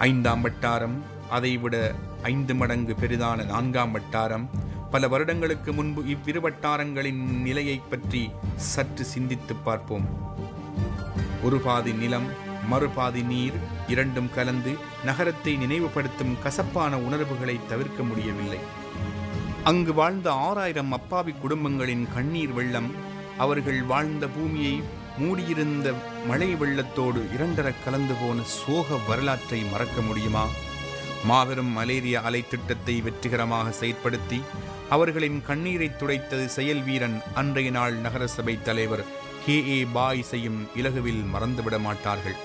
ஐந்தாம் வட்டாரம், அதைவிட 5 மடங்கு பெரிதான 4ஆம் வட்டாரம். பல வருடங்களுக்கு முன்பு இவ்விரு வட்டாரங்களின் நிலையை பற்றி சற்று சிந்தித்து பார்ப்போம். ஒரு பாதி நிலம், மறுபாதி நீர், இரண்டும் கலந்து நகரத்தை நினைவுபடுத்தும் கசப்பான உணர்வுகளை தவிர்க்க முடியவில்லை. அங்கு வாழ்ந்த 6000 அப்பாவி குடும்பங்களின் கண்ணீர் வெள்ளம், அவர்கள் வாழ்ந்த பூமியை மூடியிருந்த மழை வெள்ளத்தோடு இரண்டர கலந்து போன சோக வரலாற்றை மறக்க முடியுமா? மாபெரும் மலேரியா அலை திட்டத்தை வெற்றிகரமாக செயற்படுத்தி அவர்களின் கண்ணீரை துடைத்தது செயல் வீரன், அன்றைய நாள் நகரசபை தலைவர் KA பாயிஸையும் இலகுவில் மறந்துவிட மாட்டார்கள்.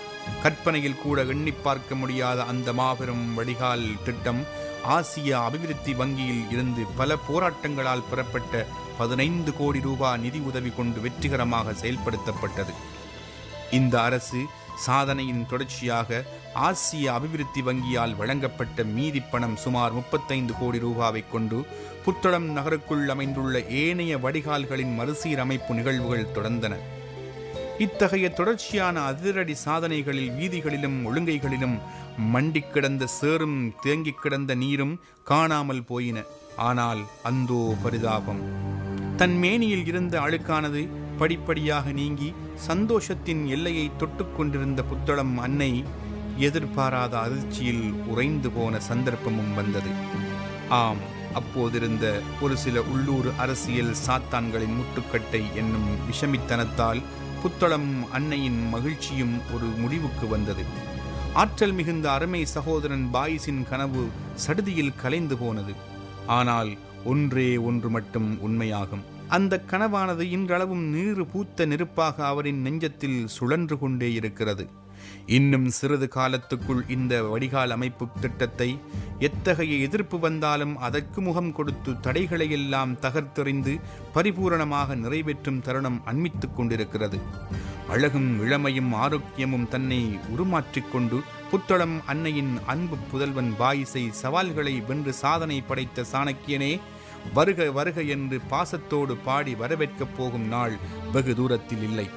கற்பனையில் கூட எண்ணி பார்க்க முடியாத அந்த மாபெரும் வடிகால் திட்டம் ஆசிய அபிவிருத்தி வங்கியில் இருந்து பல போராட்டங்களால் பெறப்பட்ட 15 கோடி ரூபாய் நிதி உதவி கொண்டு வெற்றிகரமாக செயல்படுத்தப்பட்டது. இந்த அரசு சாதனையின் தொடர்ச்சியாக ஆசிய அபிவிருத்தி வங்கியால் வழங்கப்பட்ட மீதி பணம் சுமார் 35 கோடி ரூபாவை கொண்டு புத்தளம் நகருக்குள் அமைந்துள்ள ஏனைய வடிகால்களின் மறுசீரமைப்பு நிகழ்வுகள் தொடர்ந்தன. இத்தகைய தொடர்ச்சியான அதிரடி சாதனைகளில் வீதிகளிலும் ஒழுங்கைகளிலும் மண்டி கிடந்த சேறும் தேங்கிக் கிடந்த நீரும் காணாமல் போயின. ஆனால் அந்தோ பரிதாபம், தன் மேனியில் இருந்த அழுக்கானது படிப்படியாக நீங்கி சந்தோஷத்தின் எல்லையை தொட்டுக் கொண்டிருந்த புத்தளம் அன்னை எதிர்பாராத அதிர்ச்சியில் உறைந்து போன சந்தர்ப்பமும் வந்தது. ஆம், அப்போதிருந்த ஒரு சில உள்ளூர் அரசியல் சாத்தான்களின் முட்டுக்கட்டை என்னும் விஷமித்தனத்தால் புத்தளம் அன்னையின் மகிழ்ச்சியும் ஒரு முடிவுக்கு வந்தது. ஆற்றல் மிகுந்த அருமை சகோதரன் பாயிஸின் கனவு சடுதியில் கலைந்து போனது. ஆனால் ஒன்றே ஒன்று மட்டும் உண்மையாகும். அந்த கனவானது இன்றளவும் நீறு பூத்த நெருப்பாக அவரின் நெஞ்சத்தில் சுழன்று கொண்டே இருக்கிறது. இன்னும் சிறிது காலத்துக்குள் இந்த வடிகால் அமைப்பு திட்டத்தை எத்தகைய எதிர்ப்பு வந்தாலும் அதற்கு முகம் கொடுத்து தடைகளை எல்லாம் தகர்த்தெறிந்து பரிபூரணமாக நிறைவேற்றும் தருணம் அண்மித்துக் கொண்டிருக்கிறது. அழகும் இளமையும் ஆரோக்கியமும் தன்னை உருமாற்றிக்கொண்டு புத்தளம் அன்னையின் அன்பு புதல்வன் பாயிஸை சவால்களை வென்று சாதனை படைத்த சாணக்கியனே, வருக வருக என்று பாசத்தோடு பாடி வரவேற்கப் போகும் நாள் வெகு தூரத்தில் இல்லை.